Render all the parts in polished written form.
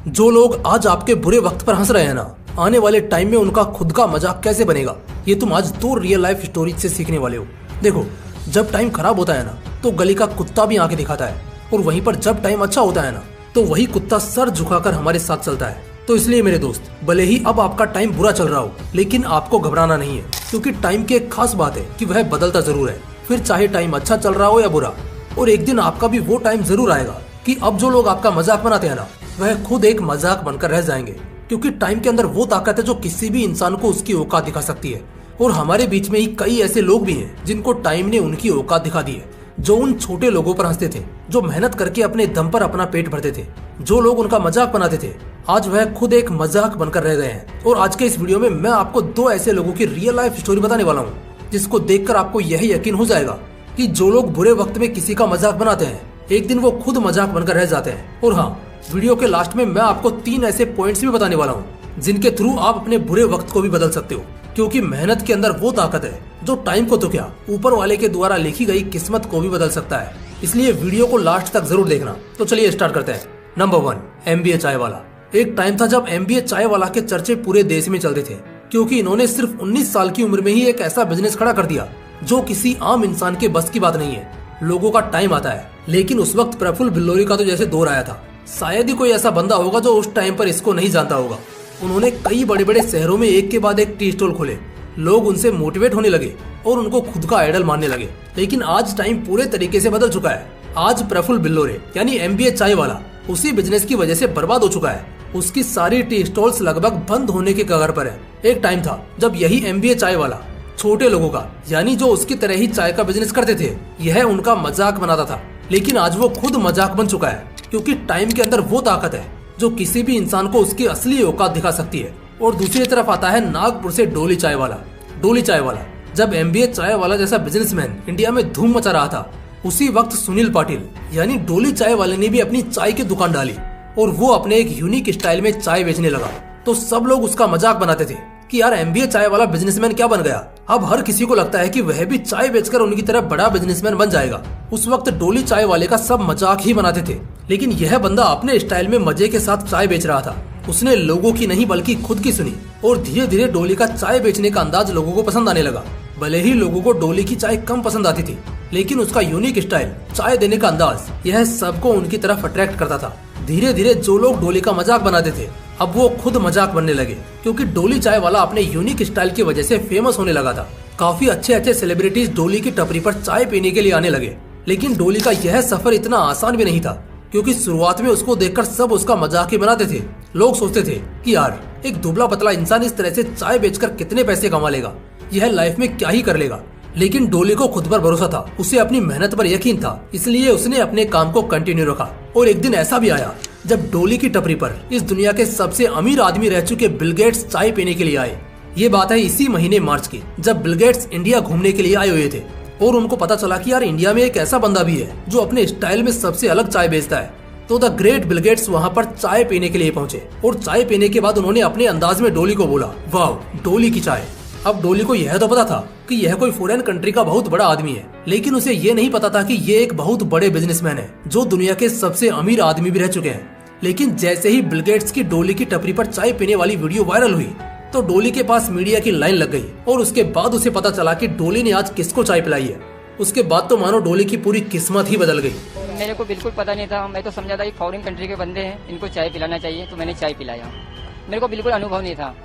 जो लोग आज आपके बुरे वक्त पर हंस रहे हैं ना, आने वाले टाइम में उनका खुद का मजाक कैसे बनेगा, ये तुम आज 2 रियल लाइफ स्टोरीज से सीखने वाले हो। देखो, जब टाइम खराब होता है ना, तो गली का कुत्ता भी आंखें दिखाता है, और वहीं पर जब टाइम अच्छा होता है ना, तो वही कुत्ता सर झुकाकर हमारे साथ चलता है। तो इसलिए मेरे दोस्त, भले ही अब आपका टाइम बुरा चल रहा हो, लेकिन आपको घबराना नहीं है, क्योंकि टाइम की एक खास बात है कि वह बदलता जरूर है। फिर चाहे टाइम अच्छा चल रहा हो या बुरा, और एक दिन आपका भी वो टाइम जरूर आएगा कि अब जो लोग आपका मजाक बनाते हैं ना, वह खुद एक मजाक बनकर रह जाएंगे। क्योंकि टाइम के अंदर वो ताकत है जो किसी भी इंसान को उसकी औकात दिखा सकती है। और हमारे बीच में ही कई ऐसे लोग भी हैं जिनको टाइम ने उनकी औकात दिखा दी है, जो उन छोटे लोगों पर हंसते थे, जो मेहनत करके अपने दम पर अपना पेट भरते थे, जो लोग उनका मजाक बनाते थे, आज वह खुद एक मजाक बनकर रह गए हैं। और आज के इस वीडियो में मैं आपको 2 ऐसे लोगों की रियल लाइफ स्टोरी बताने वाला हूँ, जिसको देखकर आपको यह यकीन हो जाएगा कि जो लोग बुरे वक्त में किसी का मजाक बनाते हैं, एक दिन वो खुद मजाक बनकर रह जाते हैं। और हाँ, वीडियो के लास्ट में मैं आपको 3 ऐसे पॉइंट्स भी बताने वाला हूँ, जिनके थ्रू आप अपने बुरे वक्त को भी बदल सकते हो। क्योंकि मेहनत के अंदर वो ताकत है जो टाइम को तो क्या, ऊपर वाले के द्वारा लिखी गई किस्मत को भी बदल सकता है। इसलिए वीडियो को लास्ट तक जरूर देखना। तो चलिए स्टार्ट करते हैं। नंबर 1, MBA चाय वाला। एक टाइम था जब MBA चाय वाला के चर्चे पूरे देश में चलते थे, क्योंकि इन्होंने सिर्फ 19 साल की उम्र में ही एक ऐसा बिजनेस खड़ा कर दिया जो किसी आम इंसान के बस की बात नहीं है। लोगों का टाइम आता है, लेकिन उस वक्त प्रफुल्ल बिल्लोरी का तो जैसे दौर आया था। शायद ही कोई ऐसा बंदा होगा जो उस टाइम पर इसको नहीं जानता होगा। उन्होंने कई बड़े बड़े शहरों में एक के बाद एक टी स्टॉल खोले। लोग उनसे मोटिवेट होने लगे और उनको खुद का आइडल मानने लगे। लेकिन आज टाइम पूरे तरीके से बदल चुका है। आज प्रफुल्ल बिल्लोरे यानी MBA चाय वाला उसी बिजनेस की वजह से बर्बाद हो चुका है। उसकी सारी टी स्टॉल्स लगभग बंद होने के कगार पर है। एक टाइम था जब यही MBA चाय वाला छोटे लोगों का, यानी जो उसकी तरह ही चाय का बिजनेस करते थे, यह उनका मजाक बनाता था। लेकिन आज वो खुद मजाक बन चुका है, क्योंकि टाइम के अंदर वो ताकत है जो किसी भी इंसान को उसकी असली औकात दिखा सकती है। और दूसरी तरफ आता है नागपुर से डोली चाय वाला। डोली चाय वाला जब MBA चाय वाला जैसा बिजनेसमैन इंडिया में धूम मचा रहा था, उसी वक्त सुनील पाटिल यानी डोली चाय वाले ने भी अपनी चाय की दुकान डाली, और वो अपने एक यूनिक स्टाइल में चाय बेचने लगा। तो सब लोग उसका मजाक बनाते थे कि यार MBA चाय वाला बिजनेसमैन क्या बन गया। अब हर किसी को लगता है कि वह भी चाय बेचकर उनकी तरह बड़ा बिजनेसमैन बन जाएगा। उस वक्त डोली चाय वाले का सब मजाक ही बनाते थे, लेकिन यह बंदा अपने स्टाइल में मजे के साथ चाय बेच रहा था। उसने लोगों की नहीं बल्कि खुद की सुनी, और धीरे धीरे डोली का चाय बेचने का अंदाज लोगों को पसंद आने लगा। भले ही लोगों को डोली की चाय कम पसंद आती थी, लेकिन उसका यूनिक स्टाइल, चाय देने का अंदाज, यह सबको उनकी तरफ अट्रैक्ट करता था। धीरे धीरे जो लोग डोली का मजाक बनाते थे, अब वो खुद मजाक बनने लगे, क्योंकि डोली चाय वाला अपने यूनिक स्टाइल की वजह से फेमस होने लगा था। काफी अच्छे अच्छे सेलिब्रिटीज डोली की टपरी पर चाय पीने के लिए आने लगे। लेकिन डोली का यह सफर इतना आसान भी नहीं था, क्योंकि शुरुआत में उसको देखकर सब उसका मजाक ही बनाते थे। लोग सोचते थे कि यार, एक दुबला पतला इंसान इस तरह से चाय बेचकर कितने पैसे कमा लेगा, यह लाइफ में क्या ही कर लेगा। लेकिन डोली को खुद पर भरोसा था, उसे अपनी मेहनत पर यकीन था, इसलिए उसने अपने काम को कंटिन्यू रखा। और एक दिन ऐसा भी आया जब डोली की टपरी पर इस दुनिया के सबसे अमीर आदमी रह चुके बिल गेट्स चाय पीने के लिए आए। ये बात है इसी महीने मार्च की, जब बिल गेट्स इंडिया घूमने के लिए आए हुए थे, और उनको पता चला कि यार, इंडिया में एक ऐसा बंदा भी है जो अपने स्टाइल में सबसे अलग चाय बेचता है। तो द ग्रेट बिल गेट्स वहाँ पर चाय पीने के लिए पहुंचे, और चाय पीने के बाद उन्होंने अपने अंदाज में डोली को बोला, वाह, डोली की चाय। अब डोली को यह तो पता था कि यह कोई फॉरेन कंट्री का बहुत बड़ा आदमी है, लेकिन उसे ये नहीं पता था कि ये एक बहुत बड़े बिजनेसमैन है, जो दुनिया के सबसे अमीर आदमी भी रह चुके हैं। लेकिन जैसे ही बिल गेट्स की डोली की टपरी पर चाय पीने वाली वीडियो वायरल हुई, तो डोली के पास मीडिया की लाइन लग गई, और उसके बाद उसे पता चला कि डोली ने आज किसको चाय पिलाई है। उसके बाद तो मानो डोली की पूरी किस्मत ही बदल गई। मेरे को बिल्कुल पता नहीं था, मैं तो समझा था कि फॉरेन कंट्री के बंदे हैं, इनको चाय पिलाना चाहिए, तो मैंने चाय पिलाया। मेरे को बिल्कुल अनुभव नहीं था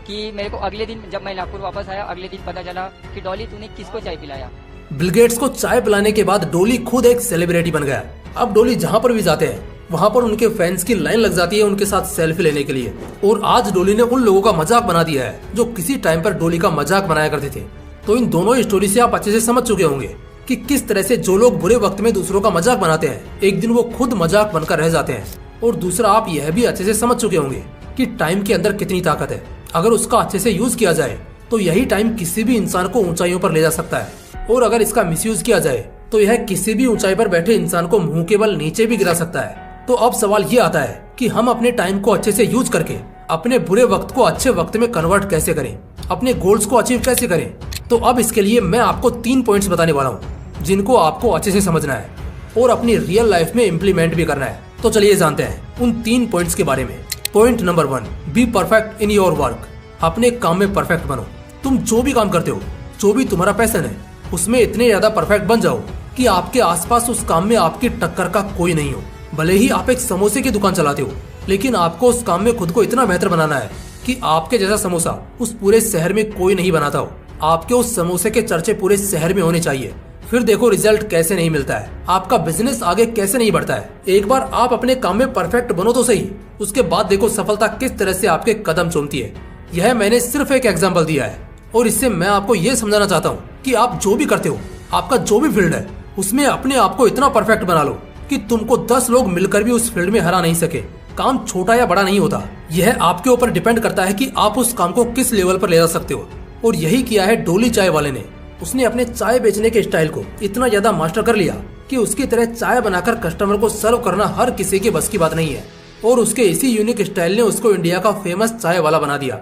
कि मेरे को अगले दिन जब मैं नागपुर वापस आया, अगले दिन पता चला कि डॉली तूने किसको चाय पिलाया। बिल गेट्स को चाय पिलाने के बाद डोली खुद एक सेलिब्रिटी बन गया। अब डोली जहाँ पर भी जाते हैं, वहाँ पर उनके फैंस की लाइन लग जाती है उनके साथ सेल्फी लेने के लिए। और आज डोली ने उन लोगों का मजाक बना दिया है जो किसी टाइम पर डोली का मजाक बनाया करते थे। तो इन दोनों स्टोरी से आप अच्छे से समझ चुके होंगे कि किस तरह से जो लोग बुरे वक्त में दूसरों का मजाक बनाते हैं, एक दिन वो खुद मजाक बनकर रह जाते हैं। और दूसरा, आप यह भी अच्छे से समझ चुके होंगे कि टाइम के अंदर कितनी ताकत है। अगर उसका अच्छे से यूज किया जाए, तो यही टाइम किसी भी इंसान को ऊंचाइयों पर ले जा सकता है। और अगर इसका मिसयूज किया जाए, तो यह किसी भी ऊंचाई पर बैठे इंसान को मुंह के बल नीचे भी गिरा सकता है। तो अब सवाल ये आता है कि हम अपने टाइम को अच्छे से यूज करके अपने बुरे वक्त को अच्छे वक्त में कन्वर्ट कैसे करें, अपने गोल्स को अचीव कैसे करें। तो अब इसके लिए मैं आपको 3 पॉइंट्स बताने वाला हूँ, जिनको आपको अच्छे से समझना है और अपनी रियल लाइफ में इम्प्लीमेंट भी करना है। तो चलिए जानते हैं उन 3 पॉइंट्स के बारे में। Point number 1, be perfect in your work. अपने काम में परफेक्ट बनो। तुम जो भी काम करते हो, जो भी तुम्हारा पैशन है, उसमें इतने ज्यादा परफेक्ट बन जाओ कि आपके आसपास उस काम में आपकी टक्कर का कोई नहीं हो। भले ही आप एक समोसे की दुकान चलाते हो, लेकिन आपको उस काम में खुद को इतना बेहतर बनाना है कि आपके जैसा समोसा उस पूरे शहर में कोई नहीं बनाता हो। आपके उस समोसे के चर्चे पूरे शहर में होने चाहिए। फिर देखो रिजल्ट कैसे नहीं मिलता है, आपका बिजनेस आगे कैसे नहीं बढ़ता है। एक बार आप अपने काम में परफेक्ट बनो तो सही, उसके बाद देखो सफलता किस तरह से आपके कदम चूमती है। यह मैंने सिर्फ एक एग्जाम्पल दिया है और इससे मैं आपको ये समझाना चाहता हूँ कि आप जो भी करते हो, आपका जो भी फील्ड है, उसमें अपने आप को इतना परफेक्ट बना लो कि तुमको 10 लोग मिलकर भी उस फील्ड में हरा नहीं सके। काम छोटा या बड़ा नहीं होता, यह आपके ऊपर डिपेंड करता है कि आप उस काम को किस लेवल पर ले जा सकते हो। और यही किया है डोली चाय वाले ने। उसने अपने चाय बेचने के स्टाइल को इतना ज्यादा मास्टर कर लिया कि उसकी तरह चाय बनाकर कस्टमर को सर्व करना हर किसी के बस की बात नहीं है। और उसके इसी यूनिक स्टाइल ने उसको इंडिया का फेमस चाय वाला बना दिया।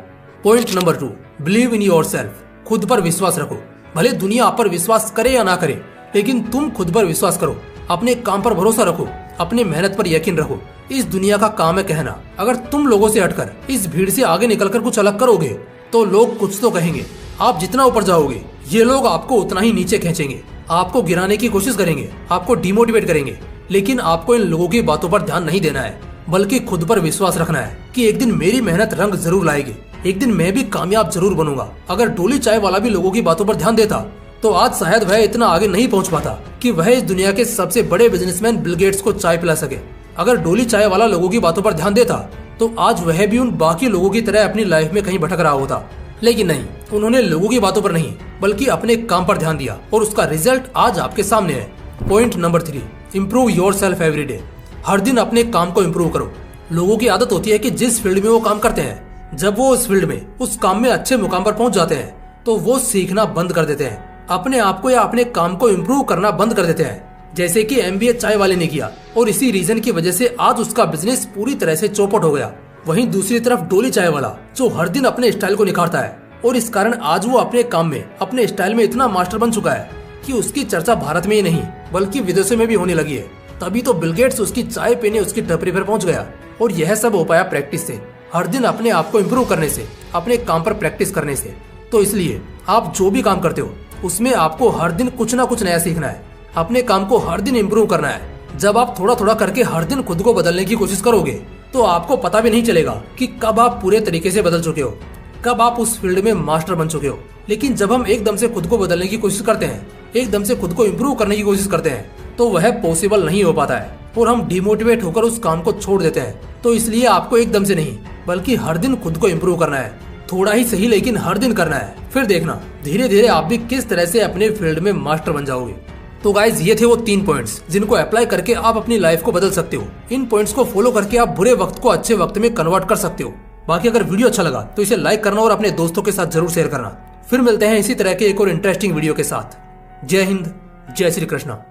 Point number 2, believe in yourself. खुद पर विश्वास रखो। भले दुनिया आप पर विश्वास करे या ना करे, लेकिन तुम खुद पर विश्वास करो। अपने काम पर भरोसा रखो, अपने मेहनत पर यकीन रखो। इस दुनिया का काम है कहना। अगर तुम लोगों से हटकर इस भीड़ से आगे निकलकर कुछ अलग करोगे तो लोग कुछ तो कहेंगे। आप जितना ऊपर जाओगे, ये लोग आपको उतना ही नीचे खींचेंगे, आपको गिराने की कोशिश करेंगे, आपको डिमोटिवेट करेंगे। लेकिन आपको इन लोगों की बातों पर ध्यान नहीं देना है, बल्कि खुद पर विश्वास रखना है कि एक दिन मेरी मेहनत रंग जरूर लाएगी, एक दिन मैं भी कामयाब जरूर बनूंगा। अगर डोली चाय वाला भी लोगों की बातों पर ध्यान देता तो आज शायद वह इतना आगे नहीं पहुंच पाता कि वह इस दुनिया के सबसे बड़े बिजनेसमैन बिल गेट्स को चाय पिला सके। अगर डोली चाय वाला लोगों की बातों पर ध्यान देता तो आज वह भी उन बाकी लोगों की तरह अपनी लाइफ में कहीं भटक रहा होता। लेकिन नहीं, उन्होंने लोगों की बातों पर नहीं बल्कि अपने काम पर ध्यान दिया और उसका रिजल्ट आज आपके सामने है। Point number 3, improve yourself every day. हर दिन अपने काम को इम्प्रूव करो। लोगों की आदत होती है कि जिस फील्ड में वो काम करते हैं, जब वो उस फील्ड में उस काम में अच्छे मुकाम पर पहुंच जाते हैं तो वो सीखना बंद कर देते हैं, अपने आप को या अपने काम को इम्प्रूव करना बंद कर देते हैं, जैसे कि MBA चाय वाले ने किया। और इसी रीजन की वजह से आज उसका बिजनेस पूरी तरह से चौपट हो गया। वहीं दूसरी तरफ डोली चाय वाला जो हर दिन अपने स्टाइल को निखारता है और इस कारण आज वो अपने काम में अपने स्टाइल में इतना मास्टर बन चुका है कि उसकी चर्चा भारत में ही नहीं बल्कि विदेशों में भी होने लगी है। तभी तो बिल गेट्स उसकी चाय पीने उसकी टपरी पर पहुंच गया। और यह सब हो पाया प्रैक्टिस से, हर दिन अपने आप को इम्प्रूव करने से, अपने काम पर प्रैक्टिस करने से। तो इसलिए आप जो भी काम करते हो उसमें आपको हर दिन कुछ ना कुछ नया सीखना है, अपने काम को हर दिन इम्प्रूव करना है। जब आप थोड़ा थोड़ा करके हर दिन खुद को बदलने की कोशिश करोगे तो आपको पता भी नहीं चलेगा कि कब आप पूरे तरीके से बदल चुके हो, कब आप उस फील्ड में मास्टर बन चुके हो। लेकिन जब हम एकदम से खुद को बदलने की कोशिश करते हैं, एकदम से खुद को इम्प्रूव करने की कोशिश करते हैं, तो वह पॉसिबल नहीं हो पाता है और हम डिमोटिवेट होकर उस काम को छोड़ देते हैं। तो इसलिए आपको एकदम से नहीं बल्कि हर दिन खुद को इम्प्रूव करना है। थोड़ा ही सही लेकिन हर दिन करना है। फिर देखना धीरे धीरे आप भी किस तरह से अपने फील्ड में मास्टर बन जाओगे। तो गाइज ये थे वो 3 पॉइंट्स जिनको अप्लाई करके आप अपनी लाइफ को बदल सकते हो। इन पॉइंट्स को फॉलो करके आप बुरे वक्त को अच्छे वक्त में कन्वर्ट कर सकते हो। बाकी अगर वीडियो अच्छा लगा तो इसे लाइक करना और अपने दोस्तों के साथ जरूर शेयर करना। फिर मिलते हैं इसी तरह के एक और इंटरेस्टिंग वीडियो के साथ। जय हिंद, जय श्री कृष्णा।